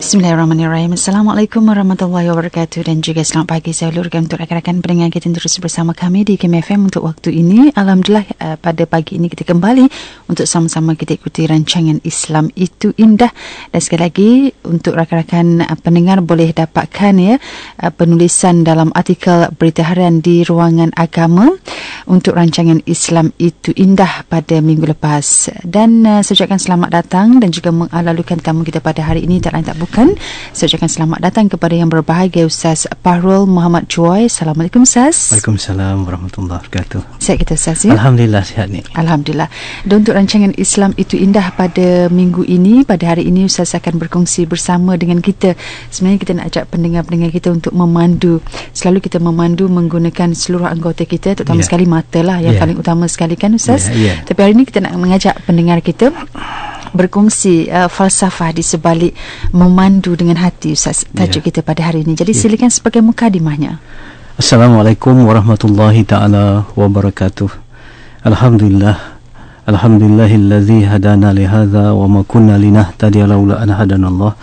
Bismillahirrahmanirrahim. Assalamualaikum warahmatullahi wabarakatuh dan juga selamat pagi saya ulurkan untuk rakan-rakan pendengar kita terus bersama kami di KIM FM untuk waktu ini. Alhamdulillah pada pagi ini kita kembali untuk sama-sama kita ikuti rancangan Islam Itu Indah, dan sekali lagi untuk rakan-rakan pendengar boleh dapatkan penulisan dalam artikel berita harian di Ruangan Agama untuk rancangan Islam Itu Indah pada minggu lepas. Dan saya ucapkan selamat datang dan juga mengalalukan tamu kita pada hari ini tak lain tak bukan. Saya ucapkan selamat datang kepada yang berbahagia Ustaz Fahrul Muhammad Joy. Assalamualaikum Ustaz. Waalaikumsalam warahmatullahi wabarakatuh. Sihat kita Ustaz ya? Alhamdulillah sihat ni. Alhamdulillah. Dan untuk rancangan Islam Itu Indah pada minggu ini, pada hari ini Ustaz akan berkongsi bersama dengan kita. Sebenarnya kita nak ajak pendengar-pendengar kita untuk memandu. Selalu kita memandu menggunakan seluruh anggota kita, terutama sekali mata lah yang paling utama sekali kan Ustaz. Tapi hari ini kita nak mengajak pendengar kita berkongsi falsafah di sebalik memandu dengan hati Ustaz, tajuk kita pada hari ini. Jadi silakan sebagai mukadimahnya. Assalamualaikum warahmatullahi ta'ala wabarakatuh. Alhamdulillah, alhamdulillahillazi hadana lihadza wa ma kunna linahtadiya laula an hadanallah.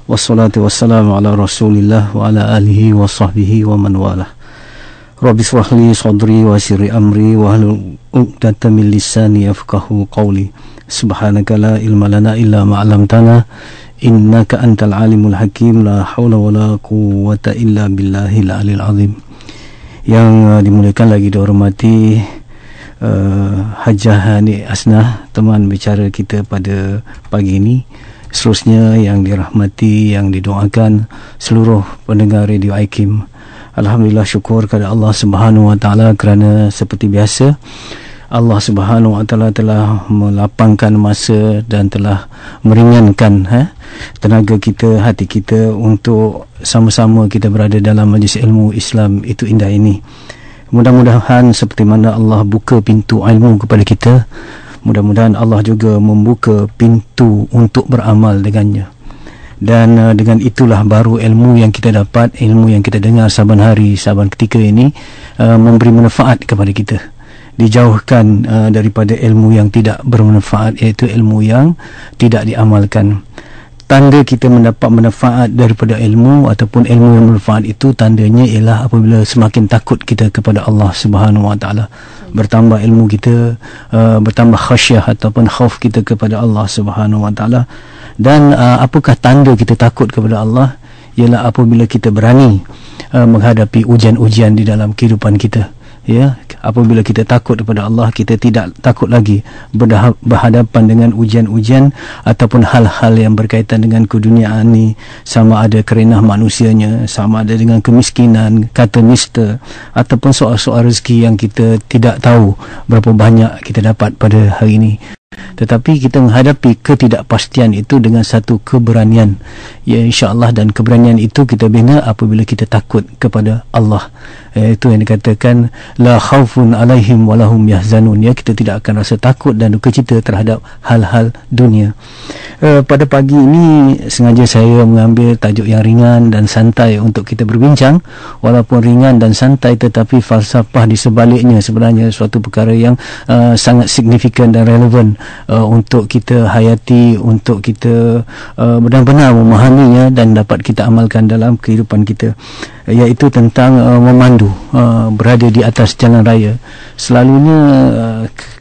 Wassalatu wassalamu ala rasulillah wa ala alihi wa sahbihi wa man walah. Rabbi shrah li sadri wa yassir amri wa hlul 'uqdatam min lisani yafqahu qawli. Subhanaka la ilma lana illa ma 'allamtana innaka antal alimul hakim. La haula wala quwwata illa billahil aliyil azim. Yang dimuliakan lagi dihormati Hajah Hani Asnah, teman bicara kita pada pagi ini. Seterusnya yang dirahmati, yang didoakan seluruh pendengar Radio IKIM. Alhamdulillah, syukur kepada Allah Subhanahu Wa Taala kerana seperti biasa Allah Subhanahu Wa Taala telah melapangkan masa dan telah meringankan tenaga kita, hati kita untuk sama-sama kita berada dalam majlis ilmu Islam Itu Indah ini. Mudah-mudahan seperti mana Allah buka pintu ilmu kepada kita, mudah-mudahan Allah juga membuka pintu untuk beramal dengannya. Dan dengan itulah baru ilmu yang kita dapat, ilmu yang kita dengar saban hari, saban ketika ini memberi manfaat kepada kita. Dijauhkan daripada ilmu yang tidak bermanfaat, iaitu ilmu yang tidak diamalkan. Tanda kita mendapat manfaat daripada ilmu ataupun ilmu yang bermanfaat itu, tandanya ialah apabila semakin takut kita kepada Allah Subhanahu Wa Taala. Bertambah ilmu kita, bertambah khasyah ataupun khauf kita kepada Allah Subhanahu Wa Taala. Dan apakah tanda kita takut kepada Allah? Ialah apabila kita berani menghadapi ujian-ujian di dalam kehidupan kita. Ya, apabila kita takut kepada Allah, kita tidak takut lagi berhadapan dengan ujian-ujian ataupun hal-hal yang berkaitan dengan keduniaan ni, sama ada kerenah manusianya, sama ada dengan kemiskinan, kata nista, ataupun soal-soal rezeki yang kita tidak tahu berapa banyak kita dapat pada hari ini. Tetapi kita menghadapi ketidakpastian itu dengan satu keberanian, ya insya-Allah, dan keberanian itu kita bina apabila kita takut kepada Allah. Itu yang dikatakan la khaufun alaihim walahum yahzanun, ya, kita tidak akan rasa takut dan duka cita terhadap hal-hal dunia. Pada pagi ini sengaja saya mengambil tajuk yang ringan dan santai untuk kita berbincang. Walaupun ringan dan santai, tetapi falsafah di sebaliknya sebenarnya suatu perkara yang sangat signifikan dan relevan untuk kita hayati, untuk kita benar-benar memahaminya dan dapat kita amalkan dalam kehidupan kita, iaitu tentang memandu, berada di atas jalan raya.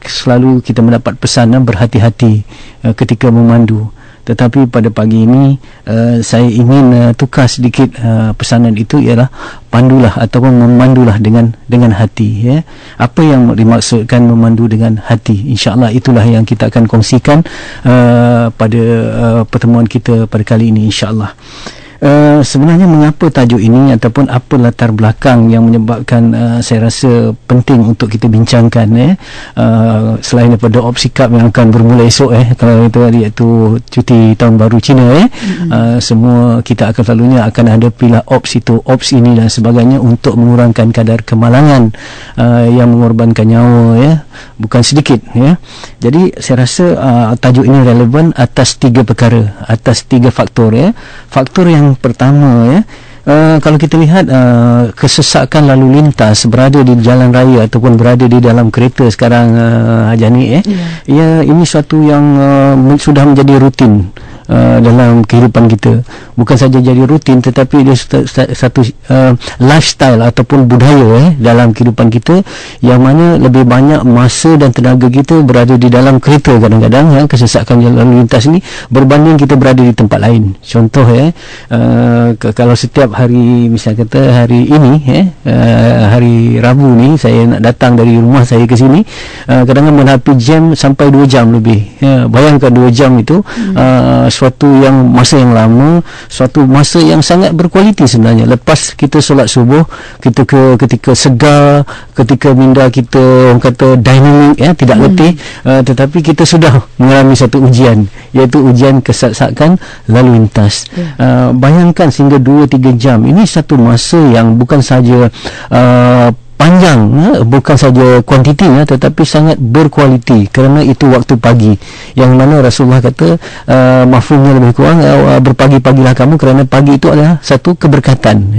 Selalu kita mendapat pesan berhati-hati ketika memandu. Tetapi pada pagi ini saya ingin tukar sedikit pesanan itu, ialah pandulah ataupun memandulah dengan hati, ya. Apa yang dimaksudkan memandu dengan hati? InsyaAllah itulah yang kita akan kongsikan pada pertemuan kita pada kali ini, insyaAllah. Sebenarnya mengapa tajuk ini ataupun apa latar belakang yang menyebabkan saya rasa penting untuk kita bincangkan, selain daripada opsi cup yang akan bermula esok, kalau itu hari iaitu cuti tahun baru Cina, semua kita akan selalunya akan hadapilah ops itu, ops ini dan sebagainya untuk mengurangkan kadar kemalangan yang mengorbankan nyawa, ya, bukan sedikit, ya. Jadi saya rasa tajuk ini relevan atas tiga perkara, atas tiga faktor, ya. Faktor yang pertama, ya, kalau kita lihat kesesakan lalu lintas berada di jalan raya ataupun berada di dalam kereta sekarang, Hajani, ya, ini suatu yang sudah menjadi rutin dalam kehidupan kita. Bukan saja jadi rutin, tetapi dia satu lifestyle ataupun budaya dalam kehidupan kita, yang mana lebih banyak masa dan tenaga kita berada di dalam kereta kadang-kadang, kesesakan lalu lintas ini, berbanding kita berada di tempat lain. Contoh kalau setiap hari, misal kata hari ini hari Rabu ni saya nak datang dari rumah saya ke sini, kadang-kadang menghadapi jam sampai 2 jam lebih. Bayangkan 2 jam itu suatu yang masa yang lama, suatu masa yang sangat berkualiti sebenarnya. Lepas kita solat subuh, kita ketika segar, ketika minda kita orang kata dynamic, tidak letih, tetapi kita sudah mengalami satu ujian, iaitu ujian kesesakan lalu lintas. Bayangkan sehingga 2-3 jam. Ini satu masa yang bukan saja panjang, bukan saja kuantitinya, tetapi sangat berkualiti, kerana itu waktu pagi, yang mana Rasulullah kata mafhumnya lebih kurang berpagi-pagilah kamu, kerana pagi itu adalah satu keberkatan.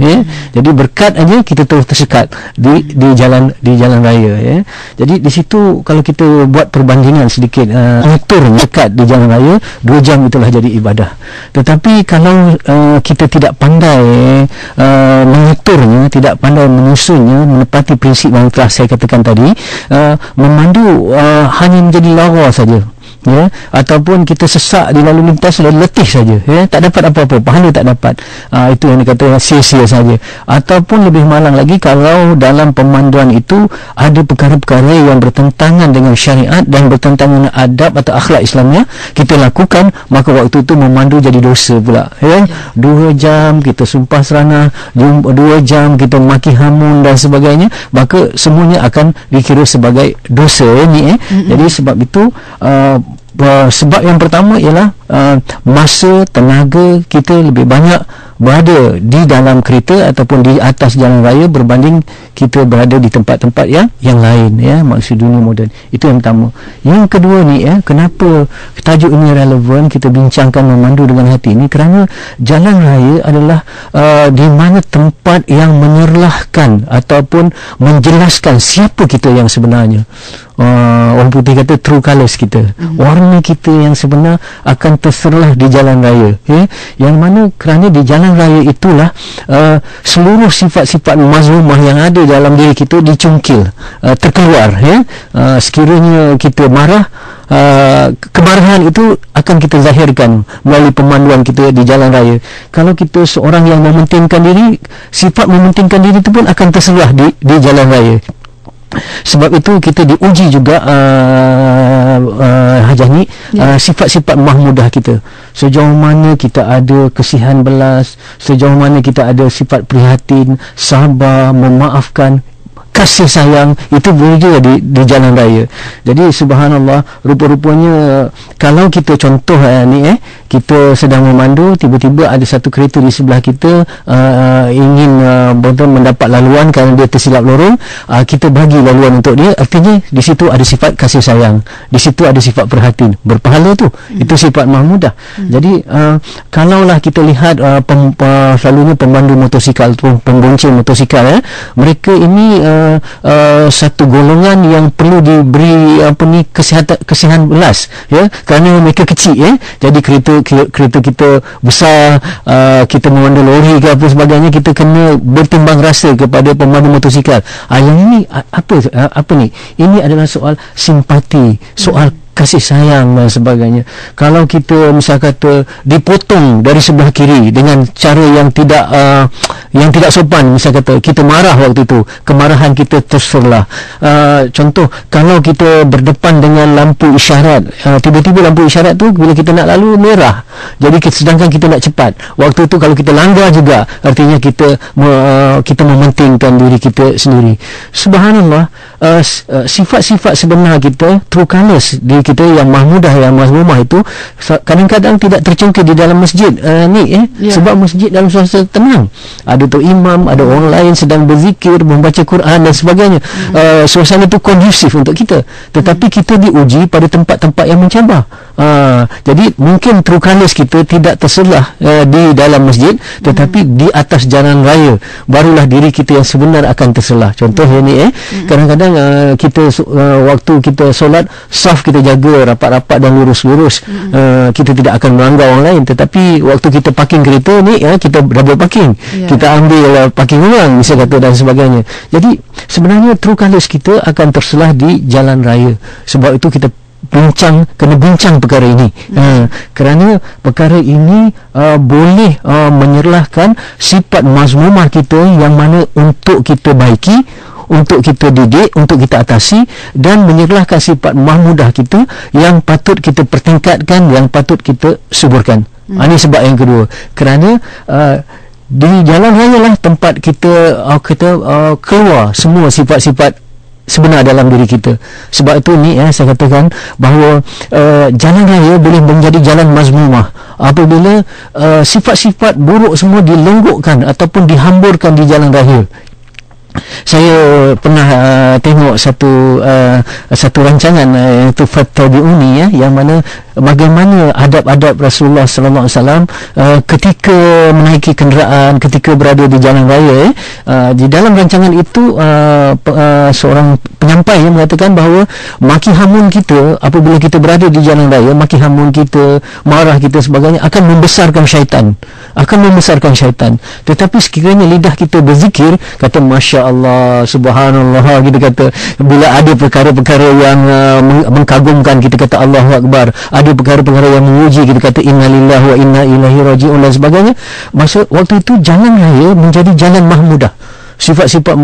Jadi berkat aja kita terus tersekat di jalan raya. Jadi di situ kalau kita buat perbandingan sedikit, mengatur dekat di jalan raya 2 jam itulah jadi ibadah. Tetapi kalau kita tidak pandai mengaturnya, tidak pandai menyusunnya, menepati prinsip yang telah saya katakan tadi, memandu hanya menjadi lara saja, ataupun kita sesak di lalu lintas, sudah letih saja, tak dapat apa-apa, pahala tak dapat. Itu yang dikatakan sia-sia saja. Ataupun lebih malang lagi, kalau dalam pemanduan itu ada perkara-perkara yang bertentangan dengan syariat dan bertentangan dengan adab atau akhlak Islamnya, kita lakukan, maka waktu itu memandu jadi dosa pula. 2 jam kita sumpah seranah, 2 jam kita maki hamun dan sebagainya, maka semuanya akan dikira sebagai dosa ni. Jadi sebab itu sebab yang pertama ialah masa, tenaga kita lebih banyak berada di dalam kereta ataupun di atas jalan raya berbanding kita berada di tempat-tempat yang lain, maksud dunia moden. Itu yang pertama. Yang kedua ni, kenapa tajuk ini relevan kita bincangkan memandu dengan hati ini, kerana jalan raya adalah di mana tempat yang menyerlahkan ataupun menjelaskan siapa kita yang sebenarnya. Orang putih kata true colours kita, warna kita yang sebenar akan terserlah di jalan raya, yang mana kerana di jalan raya itulah seluruh sifat-sifat mazmumah yang ada dalam diri kita dicungkil, terkeluar. Sekiranya kita marah, kemarahan itu akan kita zahirkan melalui pemanduan kita di jalan raya. Kalau kita seorang yang mementingkan diri, sifat mementingkan diri itu pun akan terserlah di jalan raya. Sebab itu kita diuji juga Hajah ni, sifat-sifat mahmudah kita, sejauh mana kita ada kesihan belas, sejauh mana kita ada sifat prihatin, sabar, memaafkan, kasih sayang, itu berada di jalan raya. Jadi subhanallah, rupa-rupanya kalau kita contoh kita sedang memandu, tiba-tiba ada satu kereta di sebelah kita ingin mendapat laluan kerana dia tersilap lorong, kita bagi laluan untuk dia, artinya di situ ada sifat kasih sayang, di situ ada sifat perhatian, berpahala tu. Itu sifat mahmudah. Jadi kalaulah kita lihat selalunya pemandu motosikal atau pembonceng motosikal, mereka ini satu golongan yang perlu diberi kesihan belas, kerana mereka kecil, jadi kereta kita besar, kita memandu lori ke apa sebagainya, kita kena bertimbang rasa kepada pemandu motosikal. Yang ini apa ni? Ini adalah soal simpati, soal kasih sayang dan sebagainya. Kalau kita misal kata dipotong dari sebelah kiri dengan cara yang tidak sopan, misal kata kita marah waktu itu, kemarahan kita terserlah. Contoh, kalau kita berdepan dengan lampu isyarat, tiba-tiba lampu isyarat tu bila kita nak lalu merah, jadi sedangkan kita nak cepat, waktu itu kalau kita langgar juga, artinya kita mementingkan diri kita sendiri. Subhanallah, sifat-sifat sebenar kita, true colours di kita yang mahmudah, yang mazmumah itu kadang-kadang tidak tercungkil di dalam masjid sebab masjid dalam suasana tenang, ada tu imam, ada orang lain sedang berzikir, membaca Quran dan sebagainya. Suasana itu kondusif untuk kita. Tetapi kita diuji pada tempat-tempat yang mencabar. Jadi mungkin true colours kita tidak terselah di dalam masjid, tetapi di atas jalan raya barulah diri kita yang sebenar akan terselah. Contohnya ni kadang-kadang kita waktu kita solat, saf kita jaga rapat-rapat dan lurus-lurus. Kita tidak akan melanggar orang lain, tetapi waktu kita parking kereta ni kita double parking, kita ambil parking orang misalnya kata dan sebagainya. Jadi sebenarnya true colours kita akan terselah di jalan raya. Sebab itu kita kena bincang perkara ini. Kerana perkara ini boleh menyerlahkan sifat mazmumah kita yang mana untuk kita baiki, untuk kita didik, untuk kita atasi, dan menyerlahkan sifat mahmudah kita yang patut kita pertingkatkan, yang patut kita suburkan. Ini sebab yang kedua. Kerana di jalan raya lah tempat kita keluar semua sifat-sifat sebenar dalam diri kita. Sebab itu ni saya katakan bahawa jalan raya boleh menjadi jalan mazmumah apabila sifat-sifat buruk semua dilenggukkan ataupun dihamburkan di jalan raya. Saya pernah tengok satu rancangan itu Fattabi'uni, yang mana bagaimana adab-adab Rasulullah sallallahu alaihi wasallam ketika menaiki kenderaan, ketika berada di jalan raya. Di dalam rancangan itu seorang penyampai yang mengatakan bahawa maki hamun kita apabila kita berada di jalan raya, maki hamun kita, marah kita sebagainya akan membesarkan syaitan, tetapi sekiranya lidah kita berzikir, kata Masya Allah, Subhanallah, kita kata bila ada perkara-perkara yang mengkagumkan, kita kata Allahu Akbar, ada perkara-perkara yang menguji, kita kata innalillahi wa inna ilaihi raji'un dan sebagainya. Maksud waktu itu jalan raya menjadi jalan mahmudah, sifat-sifat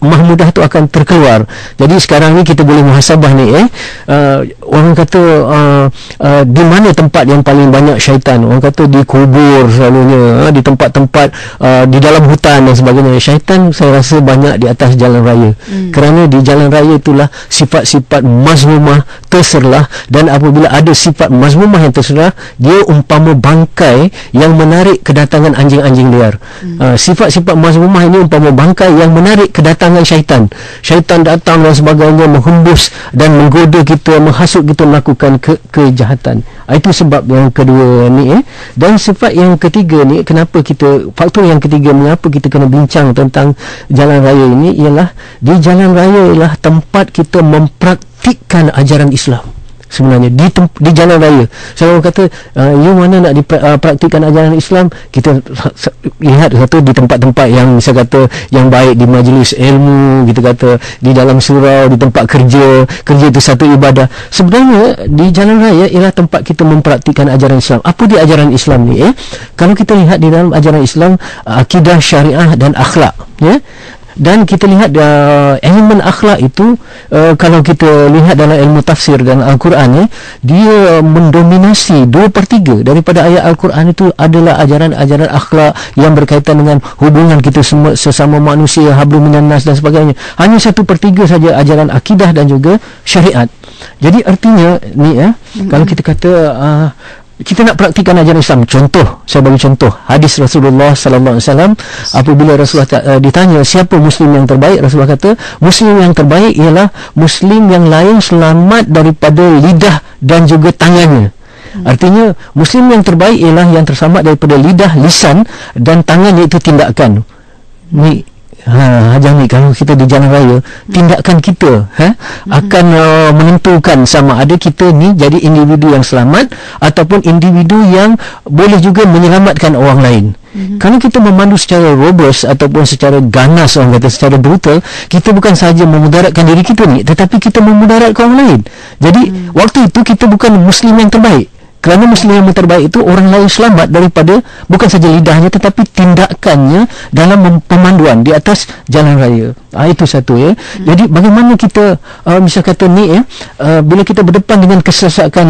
mahmudah itu akan terkeluar. Jadi sekarang ni kita boleh muhasabah ni orang kata di mana tempat yang paling banyak syaitan? Orang kata di kubur selalunya, di tempat-tempat di dalam hutan dan sebagainya. Syaitan saya rasa banyak di atas jalan raya. Kerana di jalan raya itulah sifat-sifat mazmumah terserlah, dan apabila ada sifat mazmumah yang terserlah, dia umpama bangkai yang menarik kedatangan anjing-anjing liar. Sifat-sifat mazmumah ini umpama bangkai yang menarik kedatangan syaitan. Syaitan datang dan sebagainya, menghembus dan menggoda kita, menghasut kita melakukan kejahatan. Itu sebab yang kedua ni. Dan sifat yang ketiga ni, faktor yang ketiga mengapa kita kena bincang tentang jalan raya ini, ialah di jalan raya ialah tempat kita mempraktikkan ajaran Islam. Sebenarnya di jalan raya, saya kata you mana nak dipraktikkan ajaran Islam, kita lihat satu di tempat-tempat yang saya kata yang baik, di majlis ilmu, kita kata di dalam surau, di tempat kerja itu satu ibadah. Sebenarnya di jalan raya ialah tempat kita mempraktikkan ajaran Islam. Apa dia ajaran Islam ni? Kalau kita lihat di dalam ajaran Islam, akidah, syariah dan akhlak, dan kita lihat elemen akhlak itu, kalau kita lihat dalam ilmu tafsir dan Al-Quran, dia mendominasi 2/3 daripada ayat Al-Quran itu adalah ajaran-ajaran akhlak yang berkaitan dengan hubungan kita sesama manusia, hablum minan nas dan sebagainya. Hanya 1/3 saja ajaran akidah dan juga syariat. Jadi artinya ni kalau kita kata kita nak praktikkan ajaran Islam. Contoh, saya bagi contoh hadis Rasulullah sallallahu alaihi wasallam. Apabila Rasulullah ditanya siapa muslim yang terbaik, Rasulullah kata muslim yang terbaik ialah muslim yang lain selamat daripada lidah dan juga tangannya. Artinya muslim yang terbaik ialah yang terselamat daripada lidah, lisan dan tangan, iaitu tindakan. Ni Hajar ni, kalau kita di jalan raya, tindakan kita akan menentukan sama ada kita ni jadi individu yang selamat ataupun individu yang boleh juga menyelamatkan orang lain. Kalau kita memandu secara robust ataupun secara ganas, orang kata secara brutal, kita bukan sahaja memudaratkan diri kita ni, tetapi kita memudaratkan orang lain. Jadi waktu itu kita bukan muslim yang terbaik. Kerana muslim yang terbaik itu orang lain selamat daripada bukan saja lidahnya tetapi tindakannya dalam pemanduan di atas jalan raya. Itu satu Jadi bagaimana kita misal kata ni bila kita berdepan dengan kesesakan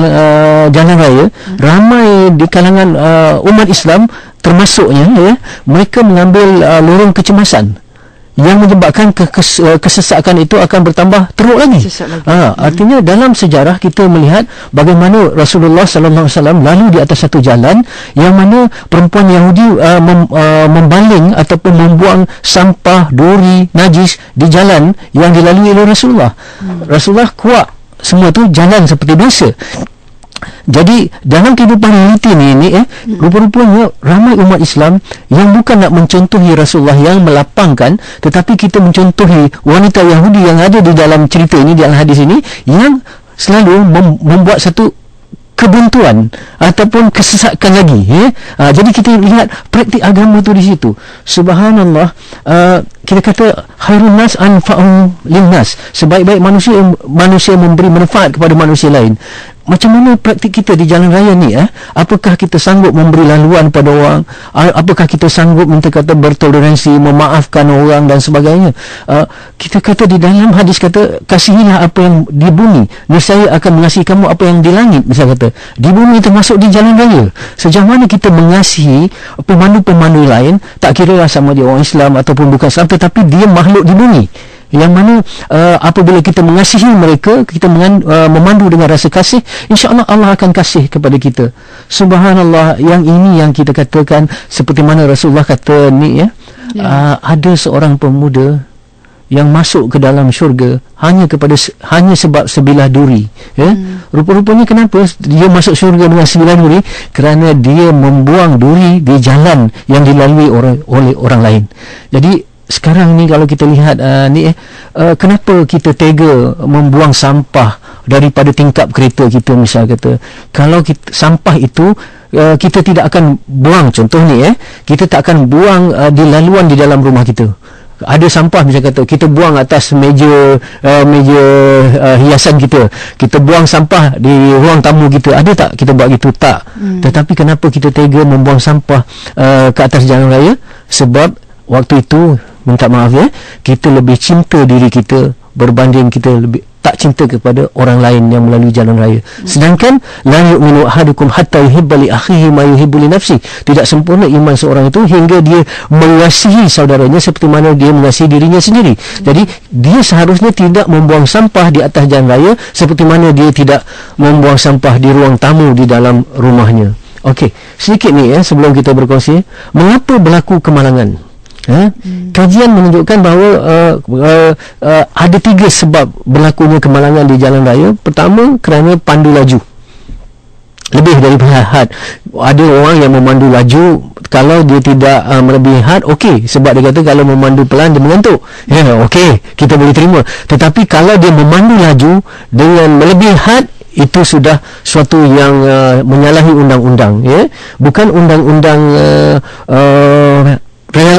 jalan raya, ramai di kalangan umat Islam termasuknya mereka mengambil lorong kecemasan. yang menyebabkan kesesakan itu akan bertambah teruk lagi. Artinya dalam sejarah kita melihat bagaimana Rasulullah sallallahu alaihi wasallam lalu di atas satu jalan yang mana perempuan Yahudi membaling ataupun membuang sampah, duri, najis di jalan yang dilalui oleh Rasulullah. Rasulullah kuat semua tu jalan seperti biasa. Jadi dalam kehidupan realiti ni rupa-rupanya ramai umat Islam yang bukan nak mencontohi Rasulullah yang melapangkan, tetapi kita mencontohi wanita Yahudi yang ada di dalam cerita ini, di dalam hadis ini, yang selalu membuat satu kebuntuan ataupun kesesakan lagi. Jadi kita lihat praktik agama tu di situ. Subhanallah. Kita kata khairun nas anfa'u linnas, sebaik-baik manusia memberi manfaat kepada manusia lain. Macam mana praktik kita di jalan raya ni? Apakah kita sanggup memberi laluan pada orang? Apakah kita sanggup kata bertoleransi, memaafkan orang dan sebagainya? Kita kata di dalam hadis kata, kasihilah apa yang di bumi, nescaya akan mengasihi kamu apa yang di langit. Misal kata di bumi termasuk di jalan raya. Sejauh mana kita mengasihi pemandu-pemandu lain, tak kira lah sama dia orang Islam ataupun bukan Islam, tetapi dia makhluk di bumi, yang mana apabila kita mengasihi mereka, kita memandu dengan rasa kasih, insya-Allah Allah akan kasih kepada kita. Subhanallah. Yang ini yang kita katakan, seperti mana Rasulullah kata ni ada seorang pemuda yang masuk ke dalam syurga hanya sebab sebilah duri. Rupa-rupanya kenapa dia masuk syurga dengan sebilah duri? Kerana dia membuang duri di jalan yang dilalui oleh orang lain. Jadi sekarang ni kalau kita lihat kenapa kita tega membuang sampah daripada tingkap kereta kita, misal kata. Kalau sampah itu kita tidak akan buang, contoh ni kita tak akan buang di laluan di dalam rumah kita. Ada sampah misal kata kita buang atas meja hiasan kita buang sampah di ruang tamu kita. Ada tak kita buat gitu? Tak. Tetapi kenapa kita tega membuang sampah ke atas jalan raya? Sebab waktu itu, minta maaf kita lebih cinta diri kita berbanding kita lebih tak cinta kepada orang lain yang melalui jalan raya. Sedangkan la yu'minu ahadukum hatta yuhibba li akhihi ma yuhibbu li nafsi. Tidak sempurna iman seorang itu hingga dia mengasihi saudaranya seperti mana dia mengasihi dirinya sendiri. Jadi dia seharusnya tidak membuang sampah di atas jalan raya seperti mana dia tidak membuang sampah di ruang tamu di dalam rumahnya. Okey, sedikit ni sebelum kita berkongsi, mengapa berlaku kemalangan? Kajian menunjukkan bahawa ada 3 sebab berlakunya kemalangan di jalan raya. Pertama, kerana pandu laju lebih daripada had. Ada orang yang memandu laju, kalau dia tidak melebihi had, okey, sebab dia kata kalau memandu pelan dia mengantuk. Okey, kita boleh terima. Tetapi kalau dia memandu laju dengan melebihi had, itu sudah suatu yang menyalahi undang-undang, bukan undang-undang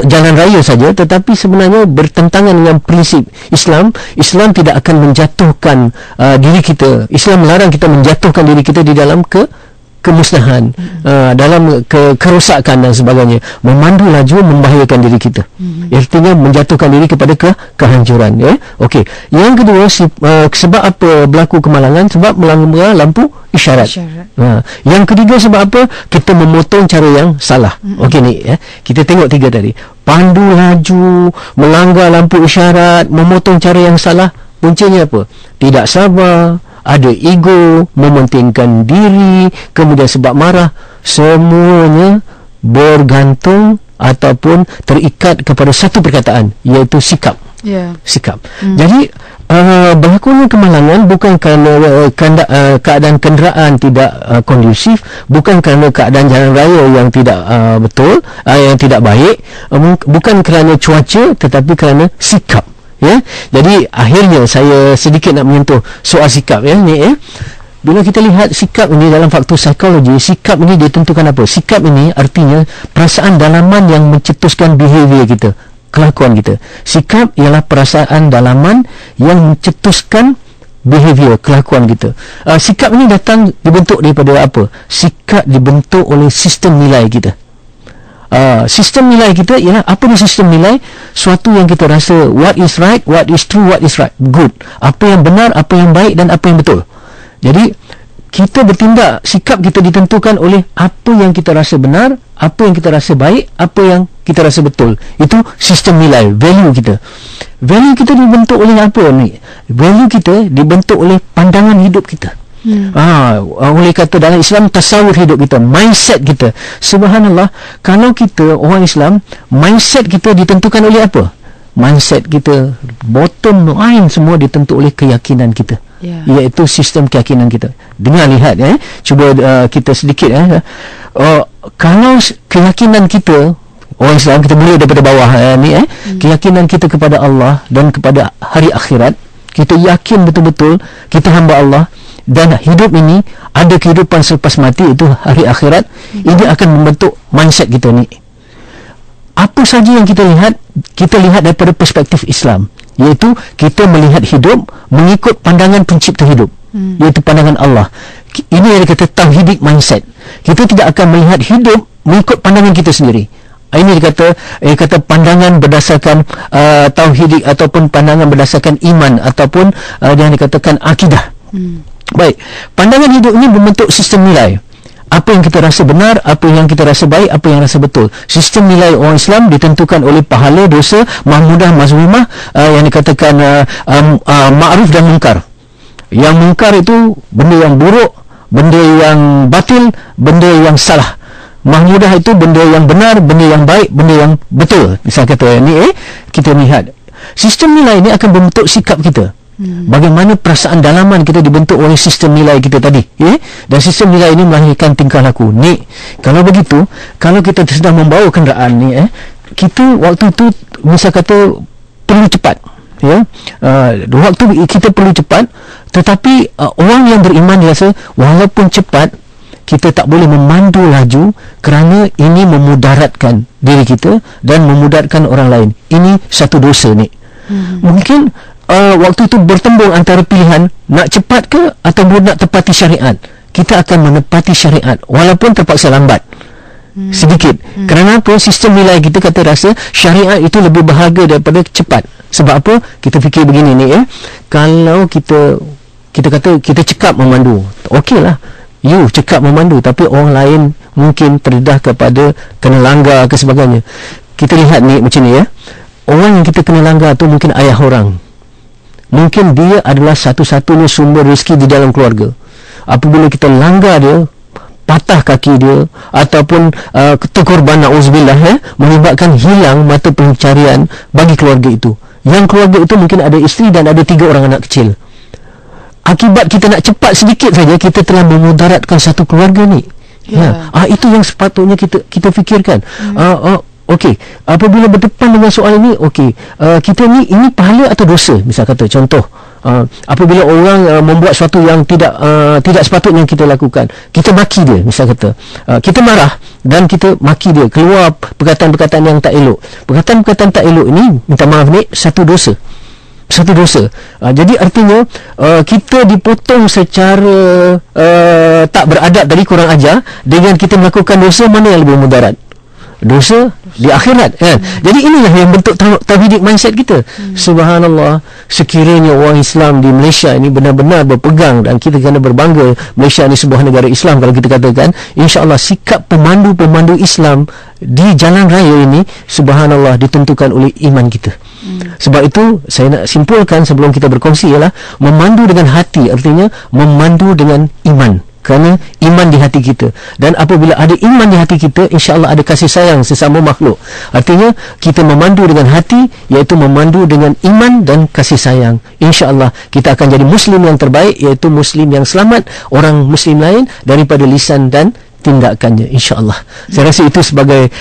jalan raya saja, tetapi sebenarnya bertentangan dengan prinsip Islam. Islam tidak akan menjatuhkan diri kita. Islam melarang kita menjatuhkan diri kita di dalam kemusnahan, dalam kerosakan dan sebagainya. Memandu laju membahayakan diri kita. Artinya menjatuhkan diri kepada kehancuran. Okey. Yang kedua, sebab apa berlaku kemalangan? Sebab melanggar lampu isyarat. Yang ketiga, sebab apa? Kita memotong cara yang salah. Okey ni kita tengok 3 tadi. Pandu laju, melanggar lampu isyarat, memotong cara yang salah. Puncanya apa? Tidak sabar, ada ego, mementingkan diri, kemudian sebab marah. Semuanya bergantung ataupun terikat kepada satu perkataan, iaitu sikap. Sikap. Jadi berlakunya kemalangan bukan kerana keadaan kenderaan tidak kondusif, bukan kerana keadaan jalan raya yang tidak betul, yang tidak baik, bukan kerana cuaca, tetapi kerana sikap. Jadi akhirnya saya sedikit nak menyentuh soal sikap bila kita lihat sikap ini dalam faktor psikologi, sikap ini ditentukan apa? Sikap ini artinya perasaan dalaman yang mencetuskan behavior kita, kelakuan kita. Sikap ialah perasaan dalaman yang mencetuskan behavior, kelakuan kita. Sikap ini dibentuk daripada apa? Sikap dibentuk oleh sistem nilai kita. Sistem nilai kita ialah apa ni sistem nilai? Suatu yang kita rasa what is right, what is true, what is right, good. Apa yang benar, apa yang baik dan apa yang betul. Jadi kita bertindak, sikap kita ditentukan oleh apa yang kita rasa benar, apa yang kita rasa baik, apa yang kita rasa betul. Itu sistem nilai, value kita. Value kita dibentuk oleh apa ni? Value kita dibentuk oleh pandangan hidup kita. Oleh kata dalam Islam, tasawuf hidup kita, mindset kita. Subhanallah, kalau kita orang Islam, mindset kita ditentukan oleh apa? Mindset kita, bottom line semua ditentu oleh keyakinan kita, iaitu sistem keyakinan kita. Dengar, lihat cuba kita sedikit kalau keyakinan kita orang Islam, kita mula daripada bawah keyakinan kita kepada Allah dan kepada hari akhirat, kita yakin betul-betul kita hamba Allah dan hidup ini ada kehidupan selepas mati, itu hari akhirat. Ini akan membentuk mindset kita ni. Apa saja yang kita lihat daripada perspektif Islam, iaitu kita melihat hidup mengikut pandangan pencipta hidup, iaitu pandangan Allah. Ini yang dikata tauhidik mindset. Kita tidak akan melihat hidup mengikut pandangan kita sendiri. Ini dikata pandangan berdasarkan tauhidik, ataupun pandangan berdasarkan iman, ataupun yang dikatakan akidah. Baik, pandangan hidup ini membentuk sistem nilai. Apa yang kita rasa benar, apa yang kita rasa baik, apa yang rasa betul. Sistem nilai orang Islam ditentukan oleh pahala, dosa, mahmudah, mazmumah, yang dikatakan ma'ruf dan munkar. Yang munkar itu benda yang buruk, benda yang batil, benda yang salah. Mahmudah itu benda yang benar, benda yang baik, benda yang betul. Misal kata ni kita lihat sistem nilai ini akan membentuk sikap kita. Bagaimana perasaan dalaman kita dibentuk oleh sistem nilai kita tadi, dan sistem nilai ini melahirkan tingkah laku. Ni kalau begitu, kalau kita sedang membawa kenderaan ni, kita waktu tu misal kata perlu cepat, waktu kita perlu cepat, tetapi orang yang beriman rasa walaupun cepat kita tak boleh memandu laju kerana ini memudaratkan diri kita dan memudaratkan orang lain. Ini satu dosa ni. Mungkin waktu itu bertembung antara pilihan nak cepat ke ataupun nak tepati syariat. Kita akan menepati syariat walaupun terpaksa lambat sedikit. Kerana apa? Sistem nilai kita kata rasa syariat itu lebih berharga daripada cepat. Sebab apa? Kita fikir begini ni, kalau kita kata kita cekap memandu, okeylah, you cekap memandu, tapi orang lain mungkin terdedah kepada kena langgar ke sebagainya. Kita lihat ni macam ni, orang yang kita kena langgar tu mungkin ayah orang. Mungkin dia adalah satu-satunya sumber rezeki di dalam keluarga. Apabila kita langgar dia, patah kaki dia, ataupun terkorban, na'uzubillah, menyebabkan hilang mata pencarian bagi keluarga itu. Yang keluarga itu mungkin ada isteri dan ada 3 orang anak kecil. Akibat kita nak cepat sedikit saja, kita telah memudaratkan satu keluarga ni. Itu yang sepatutnya kita fikirkan. Okey, apabila berdepan dengan soal ini, kita ni, ini pahala atau dosa? Misal kata contoh, apabila orang membuat sesuatu yang tidak sepatutnya kita lakukan, kita maki dia. Misal kata kita marah dan kita maki dia, keluar perkataan-perkataan yang tak elok. Perkataan-perkataan tak elok ini, minta maaf ni, satu dosa. Jadi artinya kita dipotong secara tak beradab tadi, kurang ajar, dengan kita melakukan dosa. Mana yang lebih mudarat? Dosa di akhirat, Jadi inilah yang bentuk tauhidik mindset kita. Subhanallah, sekiranya orang Islam di Malaysia ini benar-benar berpegang, dan kita kena berbangga, Malaysia ini sebuah negara Islam, kalau kita katakan, insya-Allah sikap pemandu-pemandu Islam di jalan raya ini, subhanallah, ditentukan oleh iman kita. Sebab itu saya nak simpulkan sebelum kita berkongsi ialah memandu dengan hati, artinya memandu dengan iman. Kerana iman di hati kita, dan apabila ada iman di hati kita, insya-Allah ada kasih sayang sesama makhluk. Artinya kita memandu dengan hati, iaitu memandu dengan iman dan kasih sayang. Insya-Allah kita akan jadi muslim yang terbaik, iaitu muslim yang selamat orang muslim lain daripada lisan dan tindakannya, insya-Allah. Saya rasa itu sebagai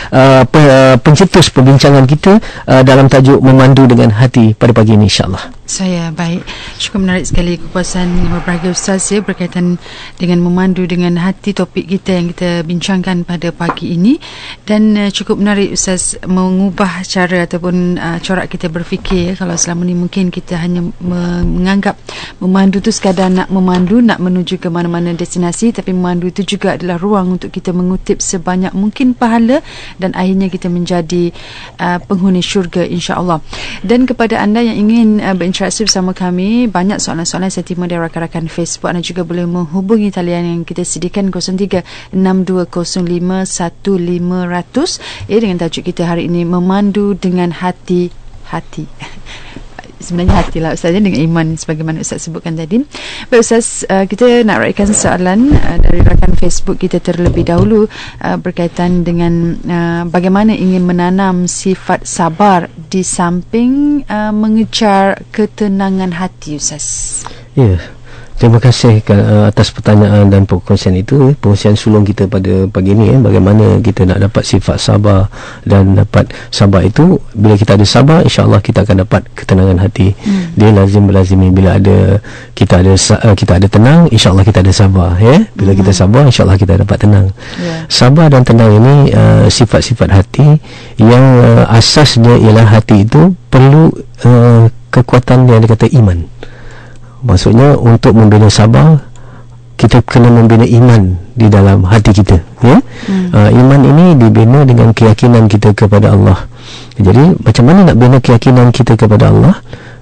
pencetus perbincangan kita dalam tajuk memandu dengan hati pada pagi ini, insya-Allah. Saya baik. Cukup menarik sekali kupasan berbagai Ustaz berkaitan dengan memandu dengan hati, topik kita yang kita bincangkan pada pagi ini. Dan cukup menarik Ustaz mengubah cara ataupun corak kita berfikir. Kalau selama ni mungkin kita hanya menganggap memandu tu sekadar nak memandu, nak menuju ke mana-mana destinasi, tapi memandu itu juga adalah ruang untuk kita mengutip sebanyak mungkin pahala, dan akhirnya kita menjadi penghuni syurga, insya-Allah. Dan kepada anda yang ingin berinteraksi bersama kami. Banyak soalan-soalan saya terima dari rakan-rakan Facebook. Anda juga boleh menghubungi talian yang kita sediakan 03-6205-1500 dengan tajuk kita hari ini, memandu dengan hati-hati. Sebenarnya hatilah Ustaz, dengan iman sebagaimana Ustaz sebutkan tadi. Baik Ustaz, kita nak raikan soalan dari rakan Facebook kita terlebih dahulu berkaitan dengan bagaimana ingin menanam sifat sabar di samping mengejar ketenangan hati, Ustaz. Ya, terima kasih atas pertanyaan dan perkongsian itu, perkongsian sulung kita pada pagi ini, bagaimana kita nak dapat sifat sabar. Dan dapat sabar itu, bila kita ada sabar, insya-Allah kita akan dapat ketenangan hati. Dia lazim berlazimi, bila kita ada tenang, insya-Allah kita ada sabar, ya. Bila kita sabar, insya-Allah kita dapat tenang. Sabar dan tenang ini sifat-sifat hati yang asasnya ialah hati itu perlu kekuatan yang dikata iman. Maksudnya untuk membina sabar, kita kena membina iman di dalam hati kita, ya. Iman ini dibina dengan keyakinan kita kepada Allah. Jadi macam mana nak bina keyakinan kita kepada Allah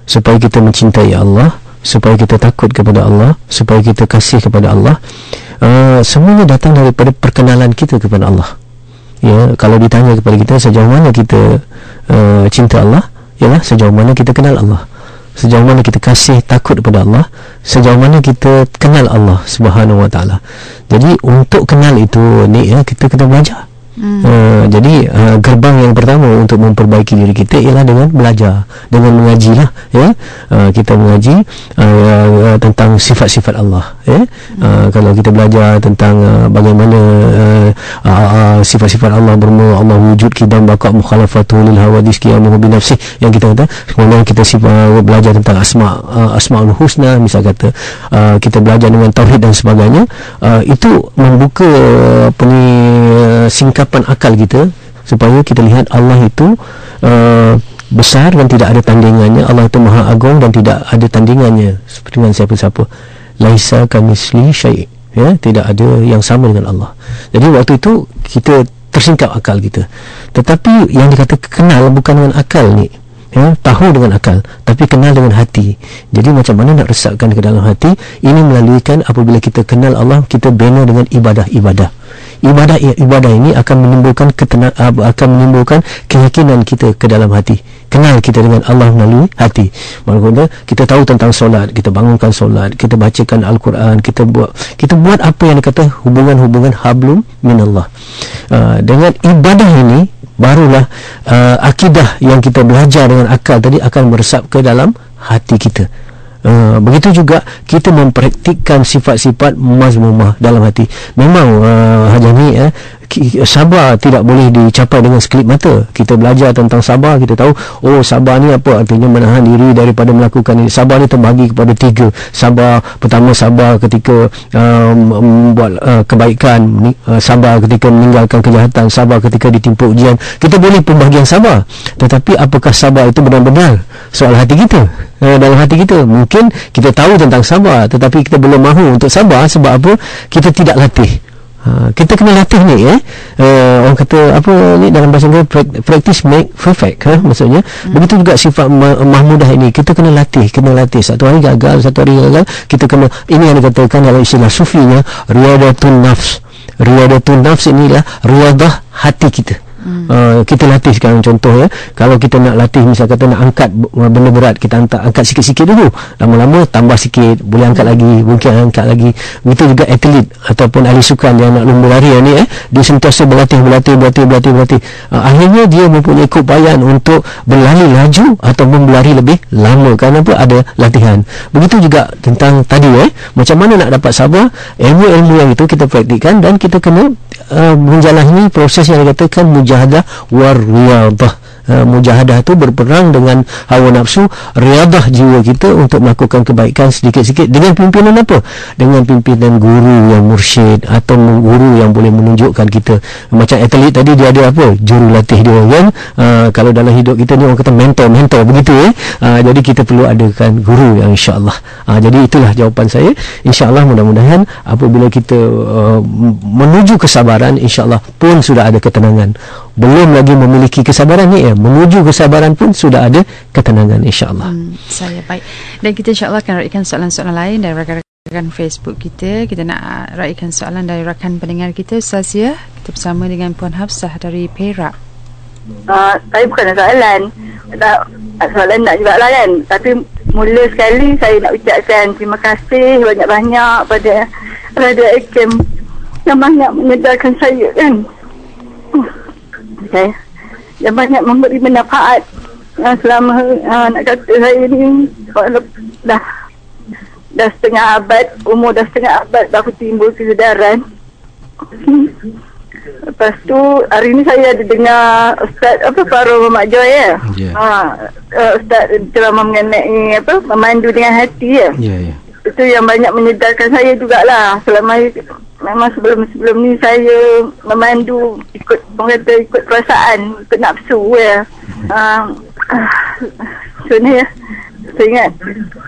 supaya kita mencintai Allah, supaya kita takut kepada Allah, supaya kita kasih kepada Allah? Semuanya datang daripada perkenalan kita kepada Allah. Ya, kalau ditanya kepada kita sejauh mana kita cinta Allah, ialah sejauh mana kita kenal Allah. Sejauh mana kita kasih takut kepada Allah, sejauh mana kita kenal Allah Subhanahu Wa Taala. Jadi untuk kenal itu ni, ya, kita kena belajar. Jadi gerbang yang pertama untuk memperbaiki diri kita ialah dengan belajar, dengan mengaji lah, ya. Kita mengaji tentang sifat-sifat Allah, ya. Kalau kita belajar tentang bagaimana sifat-sifat Allah, bermula Allah wujud, kidam, baqa, mukhalafatu lil hawadis, qiyamuhu bi nafsih, yang kita kata. Kemudian kita belajar tentang asmaul husna, misal kata kita belajar dengan tauhid dan sebagainya. Itu membuka singkapan akal kita supaya kita lihat Allah itu besar dan tidak ada tandingannya. Allah itu maha agung dan tidak ada tandingannya dengan siapa-siapa. Laisa kamitsli syai', ya, tidak ada yang sama dengan Allah. Jadi waktu itu kita tersingkap akal kita. Tetapi yang dikata kenal bukan dengan akal ni, ya, tahu dengan akal, tapi kenal dengan hati. Jadi macam mana nak resapkan ke dalam hati? Ini melaluikan apabila kita kenal Allah, kita bina dengan ibadah-ibadah. Ibadah ini akan menimbulkan akan menimbulkan keyakinan kita ke dalam hati. Kenal kita dengan Allah melalui hati. Maksudnya kita tahu tentang solat, kita bangunkan solat, kita bacakan Al-Quran, kita buat apa yang dikata hubungan-hubungan hablum minallah. Dengan ibadah ini barulah akidah yang kita belajar dengan akal tadi akan meresap ke dalam hati kita. Begitu juga kita mempraktikkan sifat-sifat mazmumah dalam hati. Memang Hajani, sabar tidak boleh dicapai dengan sekelip mata. Kita belajar tentang sabar, kita tahu sabar ni apa artinya, menahan diri daripada melakukan ini. Sabar ni terbagi kepada 3. Sabar pertama, sabar ketika buat kebaikan, sabar ketika meninggalkan kejahatan, sabar ketika ditimpa ujian. Kita boleh pembahagian sabar, tetapi apakah sabar itu benar-benar soal hati kita? Dalam hati kita mungkin kita tahu tentang sabar, tetapi kita belum mahu untuk sabar. Sebab apa? Kita tidak latih. Kita kena latih ni, orang kata apa ni dalam bahasa Inggeris, practice make perfect, maksudnya. Begitu juga sifat mahmudah ini, kita kena latih. Satu hari gagal, satu hari gagal, kita kena, ini yang dikatakan dalam istilah sufinya, riyadatun nafs. Riyadatun nafs inilah riyadah hati kita. Kita latih sekarang, contoh, ya, kalau kita nak latih, misal kata nak angkat benda berat, kita angkat sikit-sikit dulu, lama-lama tambah sikit, boleh angkat lagi, mungkin angkat lagi. Begitu juga atlet ataupun ahli sukan yang nak lomba lari ni, dia sentiasa berlatih. Akhirnya dia mempunyai keupayaan untuk berlari laju ataupun berlari lebih lama, kerana apa? Ada latihan. Begitu juga tentang tadi, macam mana nak dapat sabar, ilmu-ilmu yang itu kita praktikkan, dan kita kena menjalani proses yang dikatakan mujahadah war riyadah. Mujahadah itu berperang dengan hawa nafsu, riyadah jiwa kita untuk melakukan kebaikan sedikit-sedikit dengan pimpinan apa? Dengan pimpinan guru yang mursyid atau guru yang boleh menunjukkan kita. Macam atlet tadi, dia ada apa? Jurulatih dia, kan? Kalau dalam hidup kita ni orang kata mentor begitu, jadi kita perlu adakan guru yang insya-Allah. Jadi itulah jawapan saya. Insya-Allah mudah-mudahan apabila kita menuju kesabaran, insya-Allah pun sudah ada ketenangan. belum lagi memiliki kesabaran ni, menuju kesabaran pun sudah ada ketenangan, insya-Allah. Saya baik. Dan kita insya-Allah akan raikan soalan-soalan lain dari rakan Facebook kita. Kita nak raikan soalan dari rakan pendengar kita, Ustaz ya. Kita bersama dengan Puan Hafsah dari Perak. Saya bukan ada soalan. Soalan nak jugalah kan. Tapi mula sekali saya nak ucapkan terima kasih banyak-banyak pada Radio FM yang banyak menyedarkan saya kan. Okay. Yang banyak memberi manfaat selama nak kata saya ni dah setengah abad, umur dah setengah abad baru timbul kesedaran. Lepas tu hari ni saya ada dengar Ustaz Farouk Muhammad Joy ya. Ustaz ceramah mengenai memandu dengan hati ya. Itu yang banyak menyedarkan saya jugalah. Selama memang sebelum ni saya memandu ikut perasaan, ikut nafsu ya. So ni ya, saya ingat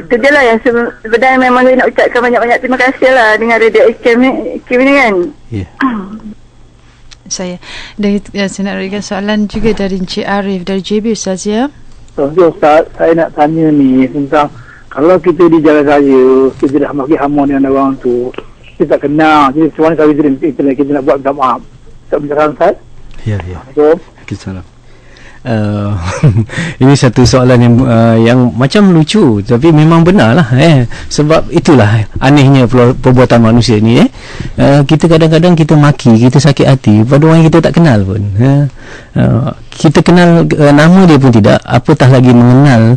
itu je lah yang sebenarnya memang saya nak ucapkan banyak-banyak terima kasih lah dengan Radio FM ni kan. Saya nak berikan soalan juga dari Encik Arif dari JB, Ustaz ya. Ustaz, saya nak tanya ni tentang kalau kita di jalan raya, kita dah maki hamun dengan orang tu, kita tak kenal, jadi macam mana kita nak buat minta maaf? Tak bincang Ustaz? Ya. Assalamualaikum. Ini satu soalan yang macam lucu tapi memang benar lah sebab itulah anehnya perbuatan manusia ni kita kadang-kadang kita maki, kita sakit hati pada orang yang kita tak kenal pun. Kita kenal nama dia pun tidak, apatah lagi mengenal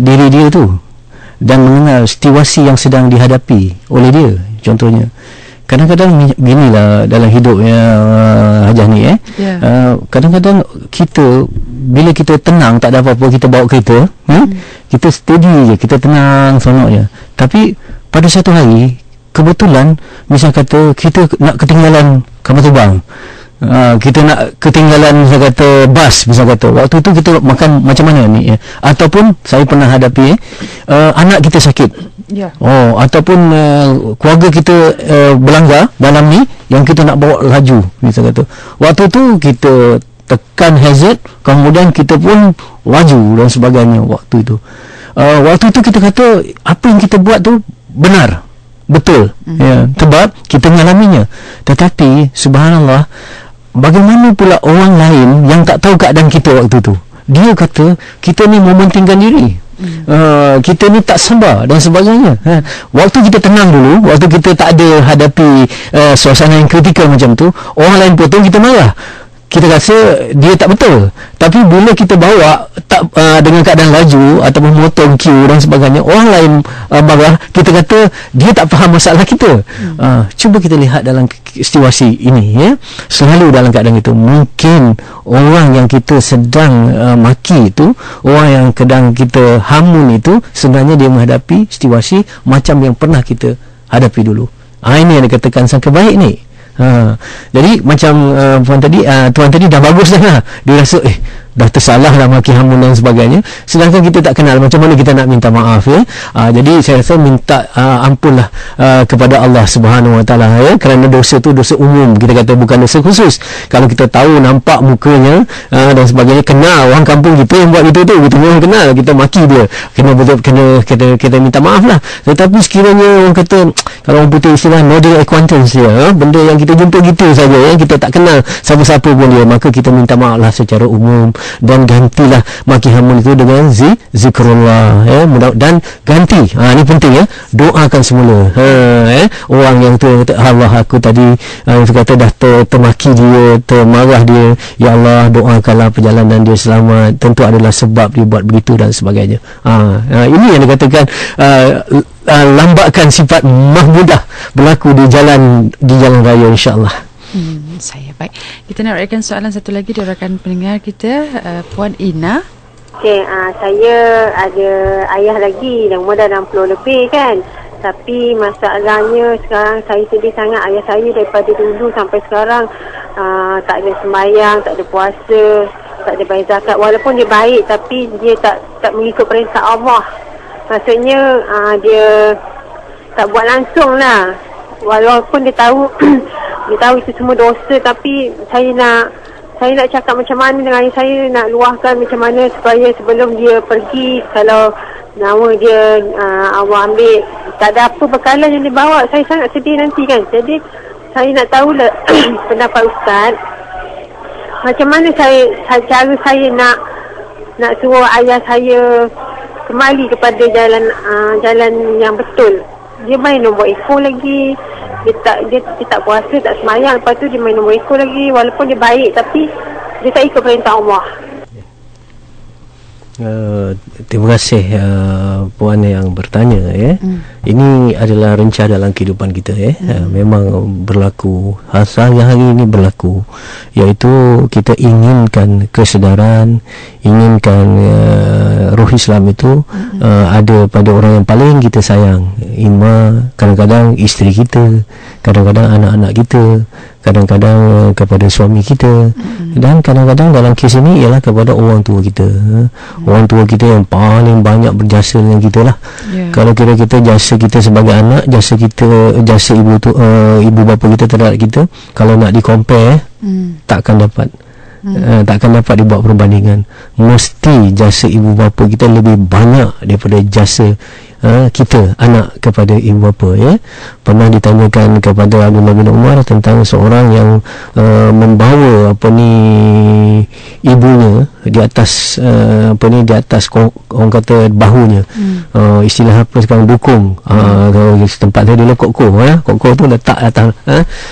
diri dia tu dan mengenal situasi yang sedang dihadapi oleh dia. Contohnya kadang-kadang ginilah dalam hidupnya Hajah ni kadang-kadang kita bila kita tenang tak ada apa-apa, kita bawa kereta kita steady je, kita tenang sonok je, tapi pada satu hari kebetulan misal kata kita nak ketinggalan kapal terbang, kita nak ketinggalan misal kata bas, misal kata waktu tu kita makan macam mana ni ataupun saya pernah hadapi anak kita sakit ataupun keluarga kita berlanggar dalam ni yang kita nak bawa laju misal kata, waktu tu kita tekan hazard, kemudian kita pun laju dan sebagainya. Waktu itu kita kata apa yang kita buat tu benar, betul sebab kita mengalaminya. Tetapi subhanallah, bagaimana pula orang lain yang tak tahu keadaan kita waktu tu, dia kata kita ni mementingkan diri, kita ni tak sabar dan sebagainya. Waktu kita tenang dulu, waktu kita tak ada hadapi suasana yang kritikal macam tu, orang lain potong, kita marah, kita rasa dia tak betul. Tapi bila kita bawa dengan keadaan laju ataupun motong queue dan sebagainya, orang lain marah, kita kata dia tak faham masalah kita. Cuba kita lihat dalam situasi ini selalu dalam keadaan itu, mungkin orang yang kita sedang maki itu, orang yang sedang kita hamun itu, sebenarnya dia menghadapi situasi macam yang pernah kita hadapi dulu. Ini yang dikatakan sangka baik ni. Jadi macam tuan tadi dah bagus dah, dia rasa dah tersalah dah maki hamun dan sebagainya, sedangkan kita tak kenal, macam mana kita nak minta maaf jadi saya rasa minta ampunlah kepada Allah Subhanahu Wa Taala kerana dosa tu dosa umum, kita kata bukan dosa khusus. Kalau kita tahu nampak mukanya dan sebagainya, kenal orang kampung kita yang buat itu tu, kita memang kenal, kita maki dia, kena minta maaf lah. Tetapi sekiranya orang kata, kalau orang putih istilah model acquaintance dia, benda yang kita jumpa gitu saja, kita tak kenal siapa-siapa pun dia, maka kita minta maaf lah secara umum dan gantilah maki hamun itu dengan zikrullah dan ganti, ini penting doakan semula orang yang tu kata, Allah aku tadi kata dah termaki dia, termarah dia, ya Allah doakanlah perjalanan dia selamat, tentu adalah sebab dia buat begitu dan sebagainya. Ini yang dikatakan lambatkan sifat mahmudah berlaku di jalan raya, insya-Allah. Saya baik. Kita nak rakan soalan satu lagi dari rakan pendengar kita, Puan Ina. Okey, saya ada ayah lagi yang umur dah 60 lebih kan. Tapi masalahnya sekarang saya sedih sangat, ayah saya daripada dulu sampai sekarang tak ada sembahyang, tak ada puasa, tak ada bayar zakat. Walaupun dia baik tapi dia tak mengikut perintah Allah. Maksudnya dia tak buat langsung lah. Walaupun dia tahu dia tahu itu semua dosa, tapi saya nak saya nak cakap macam mana dengan ayah saya, nak luahkan macam mana supaya sebelum dia pergi, kalau nyawa dia Allah ambil, tak ada apa bekalan yang dia bawa, saya sangat sedih nanti kan. Jadi saya nak tahulah pendapat Ustaz, macam mana cara saya nak suruh ayah saya kembali kepada jalan yang betul. Dia main nombor ekor lagi, dia tak puasa, tak semayang, lepas tu dia main nombor ekor lagi, walaupun dia baik tapi dia tak ikut perintah Allah. Terima kasih puan yang bertanya ya. Ini adalah rencana dalam kehidupan kita ya. Memang berlaku, hari-hari ini berlaku, iaitu kita inginkan kesedaran, inginkan roh Islam itu ada pada orang yang paling kita sayang. Kadang-kadang isteri kita, kadang-kadang anak-anak kita, kadang-kadang kepada suami kita, dan kadang-kadang dalam kes ini ialah kepada orang tua kita. Orang tua kita yang paling banyak berjasa dengan kita lah. Kalau kira kita jasa kita sebagai anak, jasa ibu bapa kita terhadap kita, kalau nak di-compare takkan dapat dibuat perbandingan. Mesti jasa ibu bapa kita lebih banyak daripada jasa kita anak kepada ibu bapa ya. Pernah ditanyakan kepada Abdullah bin Umar tentang seorang yang membawa ibunya di atas di atas orang kata bahunya. Istilah apa sekarang, bukung. Kalau tempat dia dulu kokko tu letak atas.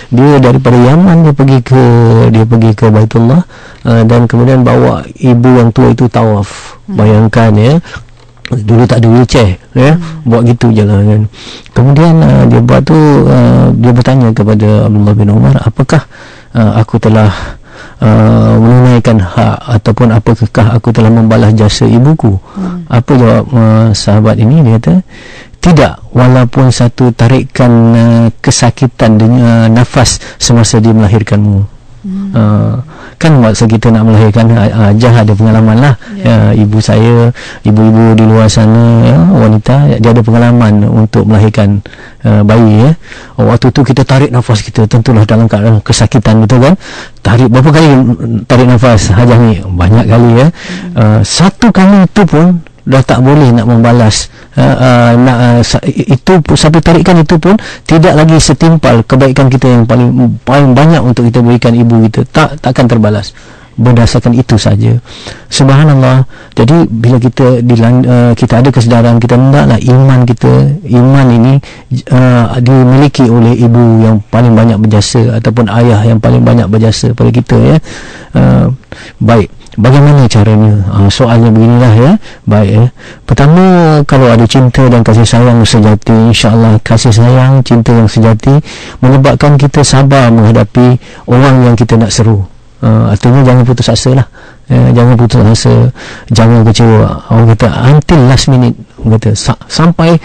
Dia daripada Yaman dia pergi ke Baitullah, dan kemudian bawa ibu yang tua itu tawaf. Bayangkan ya, dulu tak ada wheelchair ya, buat gitu je lah kan. Kemudian dia buat tu, dia bertanya kepada Abdullah bin Umar, apakah aku telah menunaikan hak, ataupun apakah aku telah membalas jasa ibuku? Apa jawab sahabat ini? Dia kata, tidak, walaupun satu tarikan kesakitan dengan nafas semasa dia melahirkanmu. Kan masa kita nak melahirkan, Jah ada pengalaman lah ibu di luar sana ya, wanita, dia ada pengalaman untuk melahirkan bayi ya. Waktu tu kita tarik nafas kita, tentulah dalam keadaan kesakitan, betul kan? Berapa kali tarik nafas Hajah ni? Banyak kali ya. Satu kali itu pun dah tak boleh nak membalas. Itu satu tarikan itu pun tidak lagi setimpal kebaikan kita yang paling banyak untuk kita berikan ibu kita. Takkan terbalas berdasarkan itu saja. Subhanallah. Jadi bila kita ada kesedaran, kita hendaklah iman ini dimiliki oleh ibu yang paling banyak berjasa, ataupun ayah yang paling banyak berjasa pada kita ya. Baik, bagaimana caranya? Soalnya beginilah ya. Baik ya. Pertama, kalau ada cinta dan kasih sayang sejati, insya-Allah kasih sayang, cinta yang sejati menyebabkan kita sabar menghadapi orang yang kita nak seru. Artinya jangan putus asa lah. Jangan putus asa, jangan kecewa. Orang kata until last minute, kata sampai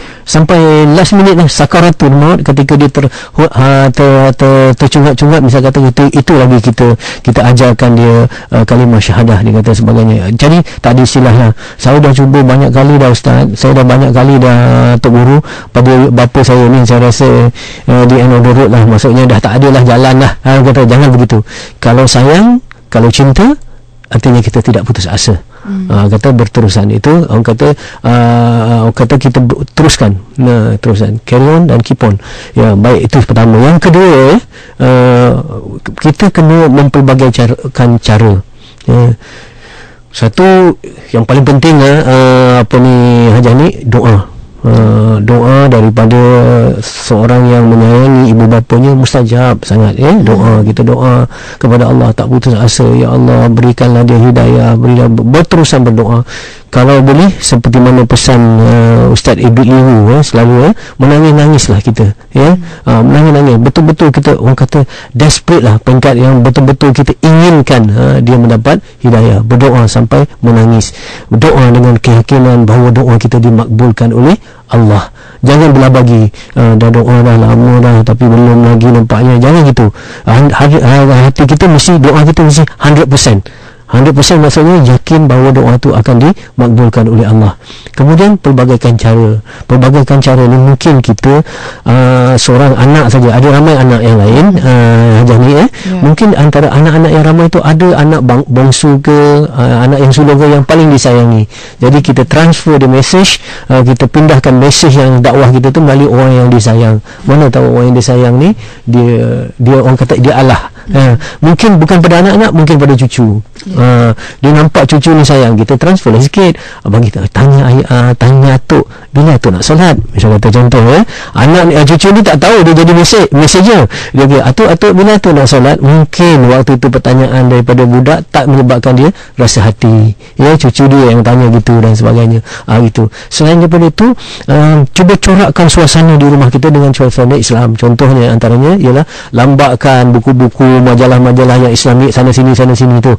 last minute lah, sakaratul maut, ketika dia tercungat-cungat, misal kata itu lagi kita ajarkan dia kalimah syahadah, dia kata sebagainya. Jadi tak ada istilah lah. Saya dah cuba banyak kali dah Ustaz, saya dah banyak kali dah Tok Guru pada bapa saya ni, saya rasa di end of the road lah, maksudnya dah tak ada lah jalan lah. Kata jangan begitu. Kalau sayang, kalau cinta, artinya kita tidak putus asa. Kata berterusan itu, orang kata kita teruskan, teruskan, carry on dan keep on ya. Baik, itu pertama. Yang kedua, kita kena mempelbagaikan cara ya. Satu yang paling penting Hajah ni, doa daripada seorang yang menyayangi ibu bapanya mustajab sangat ya. Kita doa kepada Allah, tak putus asa. Ya Allah, berikanlah dia hidayah, berterusan berdoa. Kalau boleh, seperti mana pesan Ustaz Ibn Lihu selalu menangis-nangislah kita ya. Menangis-nangis, betul-betul kita, orang kata desperate lah, peringkat yang betul-betul kita inginkan dia mendapat hidayah. Berdoa sampai menangis, berdoa dengan keyakinan bahawa doa kita dimakbulkan oleh Allah. Jangan belah bagi, dah doa dah lama dah tapi belum lagi nampaknya. Jangan gitu. Hati kita mesti, doa kita mesti 100%. 100% maksudnya yakin bahawa doa itu akan dimakbulkan oleh Allah. Kemudian pelbagaikan cara ni mungkin kita seorang anak saja, ada ramai anak yang lain Hajah ni mungkin antara anak-anak yang ramai itu ada anak bongsu ke anak yang sulung ke yang paling disayangi. Jadi kita transfer the message, kita pindahkan message yang dakwah kita tu melalui orang yang disayang. Mana tahu orang yang disayang ni dia orang kata dia Allah. Mungkin bukan pada anak-anak, mungkin pada cucu. Dia nampak cucu ni sayang, kita transfer lah sikit, bagi tanya ayah, tanya atuk bila atuk nak solat, macam kata contoh anak ni, cucu ni tak tahu, dia jadi messenger, dia kata atuk bila atuk nak solat. Mungkin waktu itu pertanyaan daripada budak tak menyebabkan dia rasa hati, cucu dia yang tanya gitu dan sebagainya. Gitu. Selain daripada itu, cuba corakkan suasana di rumah kita dengan suasana Islam. Contohnya antaranya ialah lambakan buku-buku, majalah-majalah yang Islamik sana sini tu,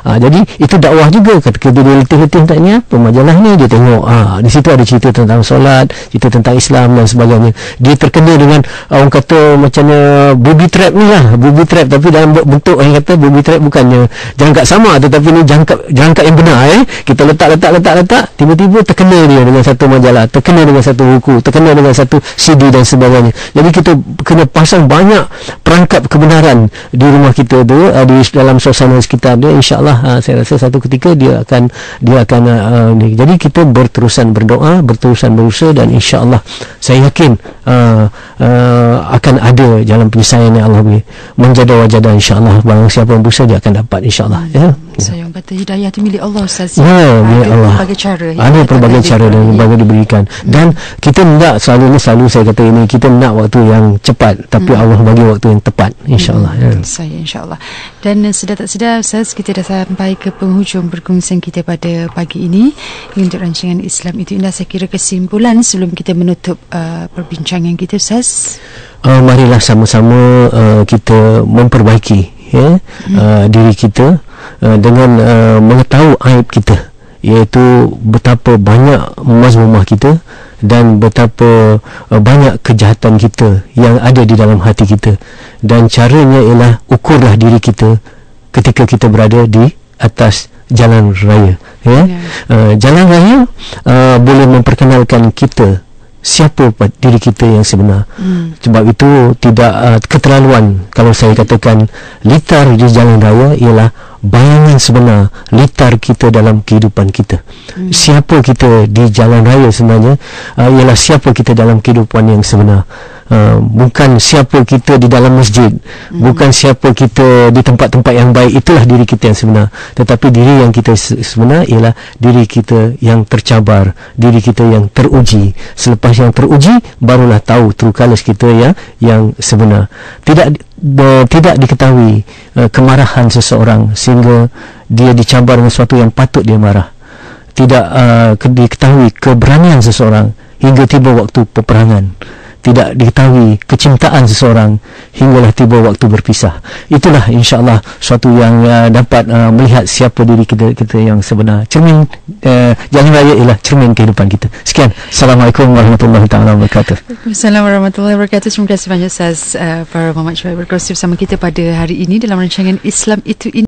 jadi itu dakwah juga. Ketika dia letih-letih tanya apa majalah ni, dia tengok di situ ada cerita tentang solat, cerita tentang Islam dan sebagainya. Dia terkena dengan orang kata macamnya booby trap ni lah, booby trap tapi dalam bentuk yang kata booby trap bukannya jangkap sama, tetapi ni jangkap yang benar. Kita letak, tiba-tiba terkena dia dengan satu majalah, terkena dengan satu buku, terkena dengan satu CD dan sebagainya. Jadi kita kena pasang banyak perangkap kebenaran di rumah kita tu, di dalam suasana sekitar dia. InsyaAllah saya rasa satu ketika dia akan jadi kita berterusan berdoa, berterusan berusaha, dan insyaAllah saya yakin akan ada jalan penyelesaian yang Allah beri. Menjadi wajadah insyaAllah, barang siapa yang berusaha dia akan dapat insyaAllah. Saya kata hidayah itu milik Allah, Ustaz. Milik Allah. Pelbagai cara. Ada pelbagai cara dan pelbagai diberikan. Dan kita tidak selalu saya kata ini, kita nak waktu yang cepat, tapi Allah bagi waktu yang tepat insyaAllah. Saya insyaAllah. Dan sedar tak sedar, Ustaz, kita dah sampai ke penghujung perkongsian kita pada pagi ini untuk rancangan Islam Itu Indah. Saya kira kesimpulan sebelum kita menutup perbincangan kita, Ustaz. Marilah sama-sama kita memperbaiki diri kita dengan mengetahui aib kita, iaitu betapa banyak mazmumah kita dan betapa banyak kejahatan kita yang ada di dalam hati kita. Dan caranya ialah ukurlah diri kita ketika kita berada di atas jalan raya. Jalan raya boleh memperkenalkan kita siapa diri kita yang sebenar. Sebab itu tidak keterlaluan kalau saya katakan litar di jalan raya ialah bayangan sebenar litar kita dalam kehidupan kita. Siapa kita di jalan raya sebenarnya ialah siapa kita dalam kehidupan yang sebenar. Bukan siapa kita di dalam masjid, bukan siapa kita di tempat-tempat yang baik, itulah diri kita yang sebenar. Tetapi diri yang kita sebenar ialah diri kita yang tercabar, diri kita yang teruji. Selepas yang teruji, barulah tahu true colours kita yang sebenar. Tidak diketahui kemarahan seseorang sehingga dia dicabar dengan sesuatu yang patut dia marah. Tidak diketahui keberanian seseorang hingga tiba waktu peperangan. Tidak diketahui kecintaan seseorang hinggalah tiba waktu berpisah. Itulah insyaAllah suatu yang dapat melihat siapa diri kita yang sebenar. Cermin jalan raya ialah cermin kehidupan kita. Sekian. Assalamualaikum warahmatullahi wabarakatuh. Assalamualaikum warahmatullahi wabarakatuh. Terima kasih banyak, Ustaz Farah Muhammad Syuaib berkongsi bersama kita pada hari ini dalam rancangan Islam Itu Indah.